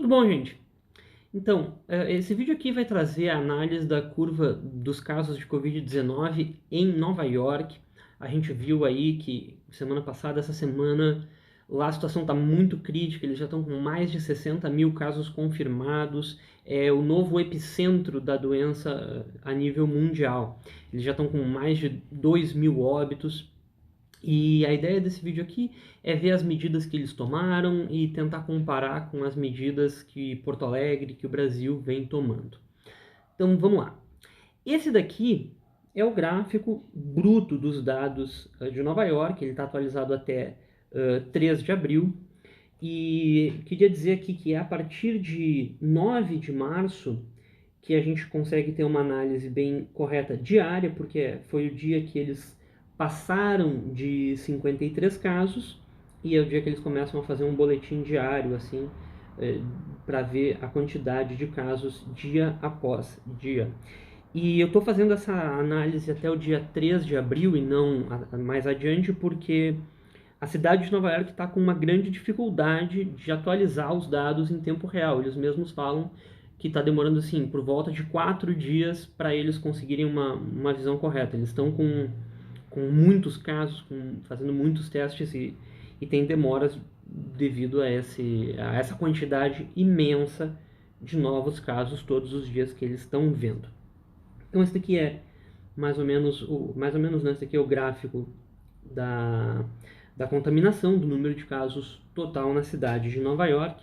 Tudo bom, gente? Então, esse vídeo aqui vai trazer a análise da curva dos casos de Covid-19 em Nova York. A gente viu aí que semana passada, essa semana, lá a situação está muito crítica, eles já estão com mais de 60 mil casos confirmados, é o novo epicentro da doença a nível mundial. Eles já estão com mais de 2 mil óbitos. E a ideia desse vídeo aqui é ver as medidas que eles tomaram e tentar comparar com as medidas que Porto Alegre, que o Brasil vem tomando. Então vamos lá. Esse daqui é o gráfico bruto dos dados de Nova York, ele está atualizado até 3 de abril. E queria dizer aqui que é a partir de 9 de março que a gente consegue ter uma análise bem correta diária, porque foi o dia que eles passaram de 53 casos e é o dia que eles começam a fazer um boletim diário, assim, para ver a quantidade de casos dia após dia. E eu estou fazendo essa análise até o dia 3 de abril e não mais adiante, porque a cidade de Nova York está com uma grande dificuldade de atualizar os dados em tempo real. Eles mesmos falam que está demorando assim por volta de 4 dias para eles conseguirem uma visão correta. Eles estão com muitos casos, fazendo muitos testes e tem demoras devido a essa quantidade imensa de novos casos todos os dias que eles estão vendo. Então esse daqui é mais ou menos né, esse aqui é o gráfico da contaminação, do número de casos total na cidade de Nova York.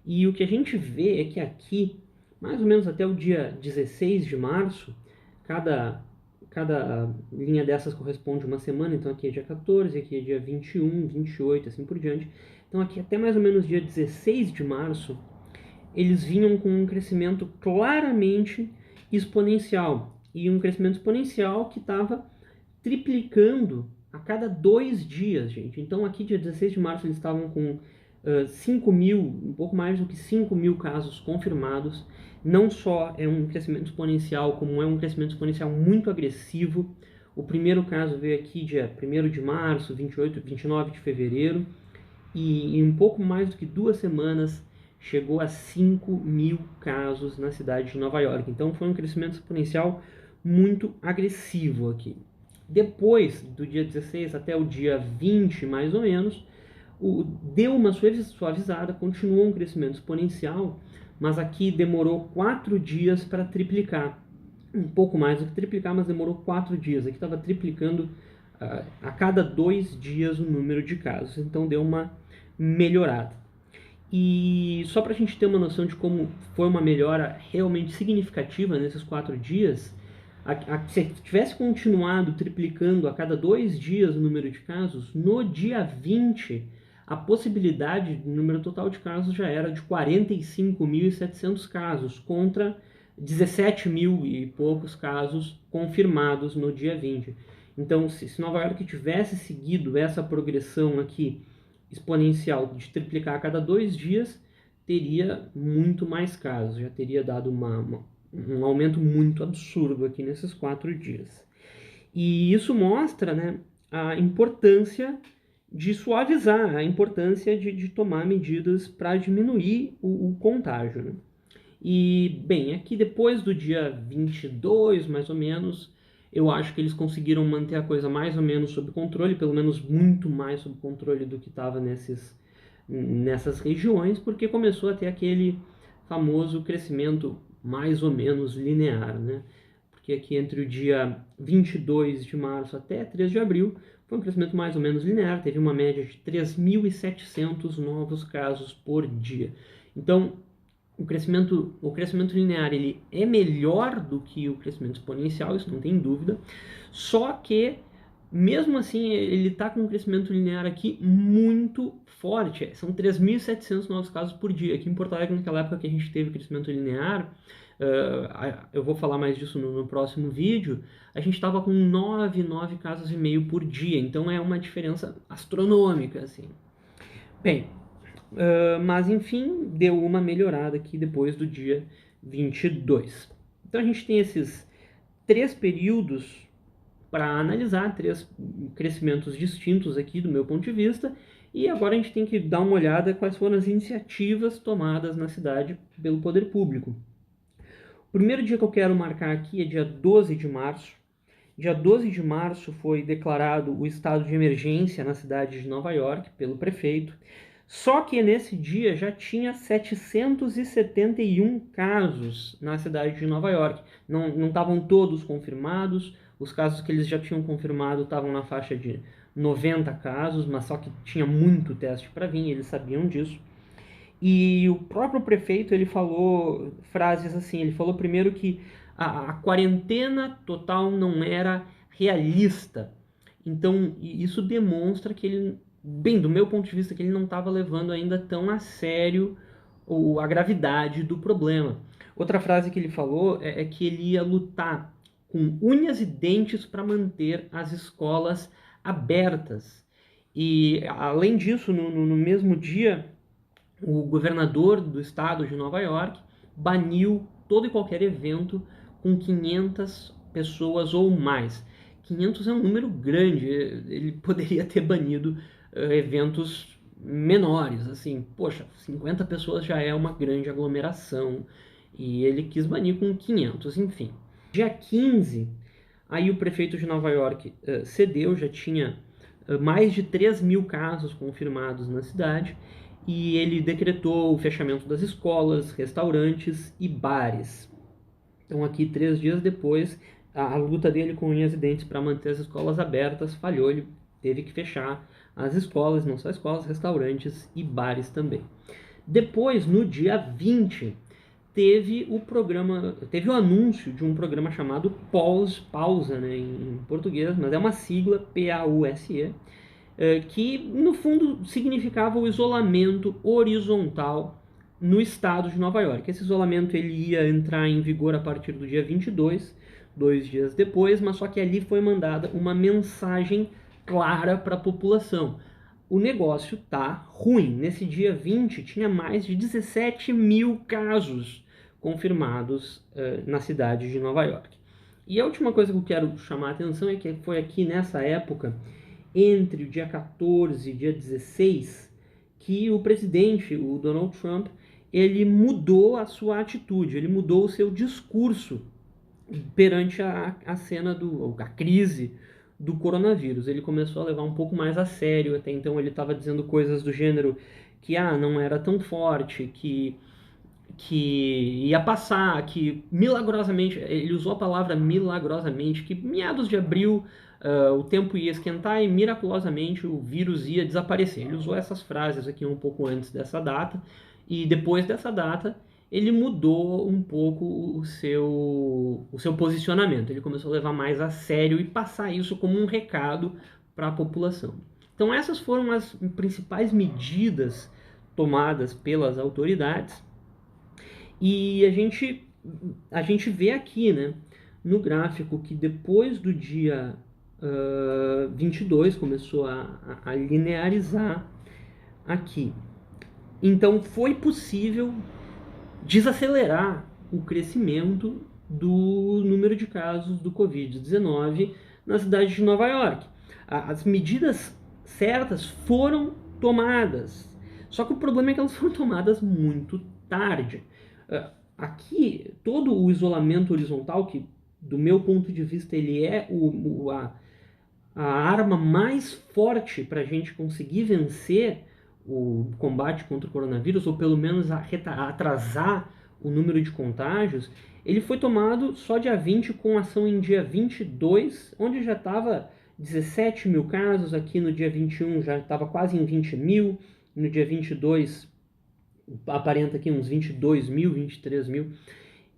E o que a gente vê é que aqui, mais ou menos até o dia 16 de março, cada linha dessas corresponde a uma semana, então aqui é dia 14, aqui é dia 21, 28, assim por diante. Então aqui até mais ou menos dia 16 de março, eles vinham com um crescimento claramente exponencial. E um crescimento exponencial que estava triplicando a cada 2 dias, gente. Então aqui dia 16 de março eles estavam com 5 mil, um pouco mais do que 5 mil casos confirmados. Não só é um crescimento exponencial, como é um crescimento exponencial muito agressivo. O primeiro caso veio aqui dia 1º de março, 28, 29 de fevereiro, e em um pouco mais do que 2 semanas chegou a 5 mil casos na cidade de Nova York. Então foi um crescimento exponencial muito agressivo aqui. Depois do dia 16 até o dia 20, mais ou menos, deu uma suavizada, continuou um crescimento exponencial, mas aqui demorou 4 dias para triplicar. Um pouco mais do que triplicar, mas demorou 4 dias. Aqui estava triplicando a cada 2 dias o número de casos, então deu uma melhorada. E só para a gente ter uma noção de como foi uma melhora realmente significativa nesses 4 dias, se tivesse continuado triplicando a cada 2 dias o número de casos, no dia 20, a possibilidade do número total de casos já era de 45.700 casos, contra 17 mil e poucos casos confirmados no dia 20. Então, se Nova York tivesse seguido essa progressão aqui exponencial de triplicar a cada 2 dias, teria muito mais casos, já teria dado um aumento muito absurdo aqui nesses 4 dias. E isso mostra, né, a importância de suavizar, a importância de tomar medidas para diminuir o contágio. Né? E, bem, aqui depois do dia 22, mais ou menos, eu acho que eles conseguiram manter a coisa mais ou menos sob controle, pelo menos muito mais sob controle do que estava nessas regiões, porque começou a ter aquele famoso crescimento mais ou menos linear, né? Porque aqui entre o dia 22 de março até 3 de abril foi um crescimento mais ou menos linear, teve uma média de 3.700 novos casos por dia. Então, o crescimento linear ele é melhor do que o crescimento exponencial, isso não tem dúvida, só que mesmo assim ele está com um crescimento linear aqui muito forte, são 3.700 novos casos por dia. Aqui em Porto Alegre, naquela época que a gente teve crescimento linear, eu vou falar mais disso no próximo vídeo, a gente estava com 9 casos e meio por dia, então é uma diferença astronômica, assim. Bem, mas enfim, deu uma melhorada aqui depois do dia 22. Então a gente tem esses 3 períodos para analisar, 3 crescimentos distintos aqui do meu ponto de vista, E agora a gente tem que dar uma olhada quais foram as iniciativas tomadas na cidade pelo poder público. O primeiro dia que eu quero marcar aqui é dia 12 de março. Dia 12 de março foi declarado o estado de emergência na cidade de Nova York pelo prefeito. Só que nesse dia já tinha 771 casos na cidade de Nova York. Não estavam todos confirmados. Os casos que eles já tinham confirmado estavam na faixa de 90 casos, mas só que tinha muito teste para vir, eles sabiam disso. E o próprio prefeito, ele falou frases assim, ele falou primeiro que a quarentena total não era realista. Então, isso demonstra que ele, bem, do meu ponto de vista, que ele não estava levando ainda tão a sério a gravidade do problema. Outra frase que ele falou é que ele ia lutar com unhas e dentes para manter as escolas abertas. E, além disso, no mesmo dia, o governador do estado de Nova York baniu todo e qualquer evento com 500 pessoas ou mais. 500 é um número grande, ele poderia ter banido eventos menores, assim, poxa, 50 pessoas já é uma grande aglomeração, e ele quis banir com 500, enfim. Dia 15, aí o prefeito de Nova York cedeu, já tinha mais de 3.000 casos confirmados na cidade, e ele decretou o fechamento das escolas, restaurantes e bares. Então aqui, 3 dias depois, a luta dele com unhas e dentes para manter as escolas abertas falhou, ele teve que fechar as escolas, não só escolas, restaurantes e bares também. Depois, no dia 20, teve o anúncio de um programa chamado Pausa, né, em português, mas é uma sigla, PAUSE, que no fundo significava o isolamento horizontal no estado de Nova York. Esse isolamento ele ia entrar em vigor a partir do dia 22, 2 dias depois, mas só que ali foi mandada uma mensagem clara para a população. O negócio tá ruim. Nesse dia 20 tinha mais de 17.000 casos confirmados na cidade de Nova York. E a última coisa que eu quero chamar a atenção é que foi aqui nessa época, entre o dia 14 e dia 16, que o presidente, o Donald Trump, ele mudou a sua atitude, ele mudou o seu discurso perante a cena a crise do coronavírus. Ele começou a levar um pouco mais a sério, até então ele estava dizendo coisas do gênero que não era tão forte, que ia passar, que milagrosamente, ele usou a palavra milagrosamente, que meados de abril o tempo ia esquentar e miraculosamente o vírus ia desaparecer. Ele usou essas frases aqui um pouco antes dessa data, e depois dessa data ele mudou um pouco o seu posicionamento. Ele começou a levar mais a sério e passar isso como um recado para a população. Então essas foram as principais medidas tomadas pelas autoridades. E a gente vê aqui, né, no gráfico, que depois do dia 22 começou a linearizar aqui. Então foi possível desacelerar o crescimento do número de casos do Covid-19 na cidade de Nova York. As medidas certas foram tomadas, só que o problema é que elas foram tomadas muito tarde. Aqui, todo o isolamento horizontal, que do meu ponto de vista ele é a arma mais forte para a gente conseguir vencer o combate contra o coronavírus, ou pelo menos atrasar o número de contágios, ele foi tomado só dia 20, com ação em dia 22, onde já estava 17.000 casos, aqui no dia 21 já estava quase em 20.000, no dia 22 aparenta aqui uns 22.000, 23.000,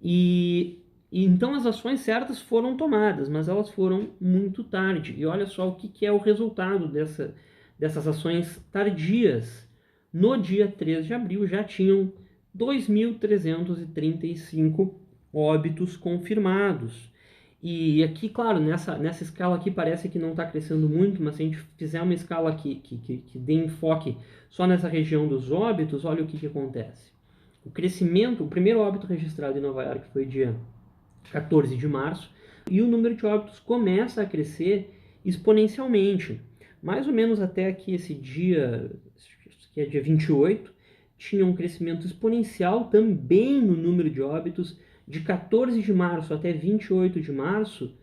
e então as ações certas foram tomadas, mas elas foram muito tarde. E olha só o que é o resultado dessas ações tardias. No dia 3 de abril já tinham 2.335 óbitos confirmados. E aqui, claro, nessa escala aqui parece que não está crescendo muito, mas se a gente fizer uma escala aqui que dê enfoque só nessa região dos óbitos, olha o que acontece. O crescimento, o primeiro óbito registrado em Nova York foi dia 14 de março, e o número de óbitos começa a crescer exponencialmente. Mais ou menos até aqui esse dia que é dia 28, tinha um crescimento exponencial também no número de óbitos. De 14 de março até 28 de março,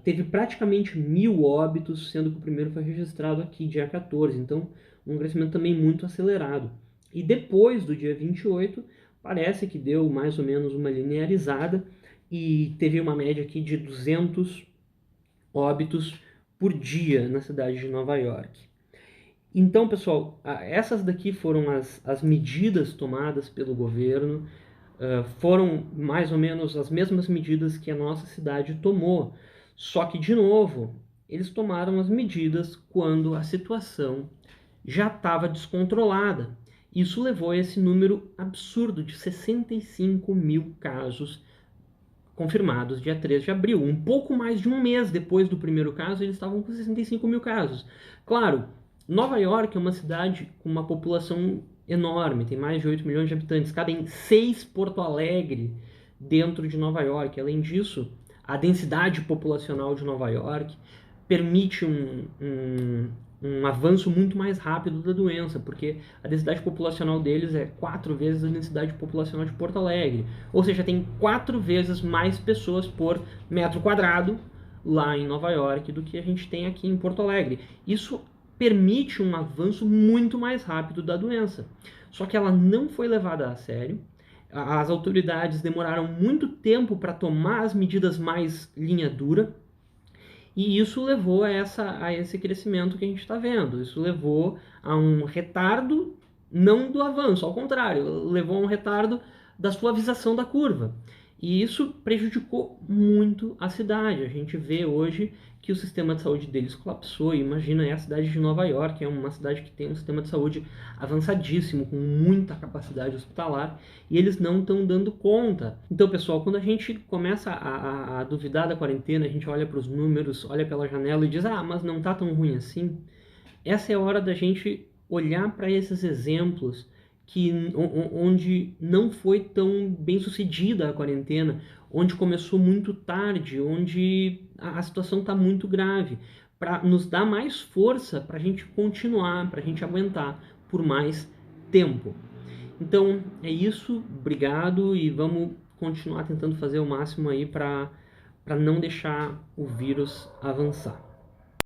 teve praticamente 1.000 óbitos, sendo que o primeiro foi registrado aqui, dia 14. Então, um crescimento também muito acelerado. E depois do dia 28, parece que deu mais ou menos uma linearizada e teve uma média aqui de 200 óbitos por dia na cidade de Nova York. Então, pessoal, essas daqui foram as medidas tomadas pelo governo, foram mais ou menos as mesmas medidas que a nossa cidade tomou. Só que, de novo, eles tomaram as medidas quando a situação já estava descontrolada. Isso levou a esse número absurdo de 65.000 casos confirmados dia 3 de abril. Um pouco mais de um mês depois do primeiro caso, eles estavam com 65.000 casos. Claro, Nova York é uma cidade com uma população enorme, tem mais de 8 milhões de habitantes, cabem 6 Porto Alegre dentro de Nova York. Além disso, a densidade populacional de Nova York permite um avanço muito mais rápido da doença, porque a densidade populacional deles é 4 vezes a densidade populacional de Porto Alegre. Ou seja, tem 4 vezes mais pessoas por metro quadrado lá em Nova York do que a gente tem aqui em Porto Alegre. Isso permite um avanço muito mais rápido da doença. Só que ela não foi levada a sério. As autoridades demoraram muito tempo para tomar as medidas mais linha dura, e isso levou a esse crescimento que a gente está vendo. Isso levou a um retardo, não do avanço, ao contrário, levou a um retardo da suavização da curva. E isso prejudicou muito a cidade. A gente vê hoje que o sistema de saúde deles colapsou. Imagina, é a cidade de Nova York, é uma cidade que tem um sistema de saúde avançadíssimo, com muita capacidade hospitalar, e eles não estão dando conta. Então, pessoal, quando a gente começa a duvidar da quarentena, a gente olha para os números, olha pela janela e diz, mas não está tão ruim assim. Essa é a hora da gente olhar para esses exemplos onde não foi tão bem sucedida a quarentena, onde começou muito tarde, onde a situação está muito grave, para nos dar mais força para a gente continuar, para a gente aguentar por mais tempo. Então é isso, obrigado, e vamos continuar tentando fazer o máximo aí para não deixar o vírus avançar.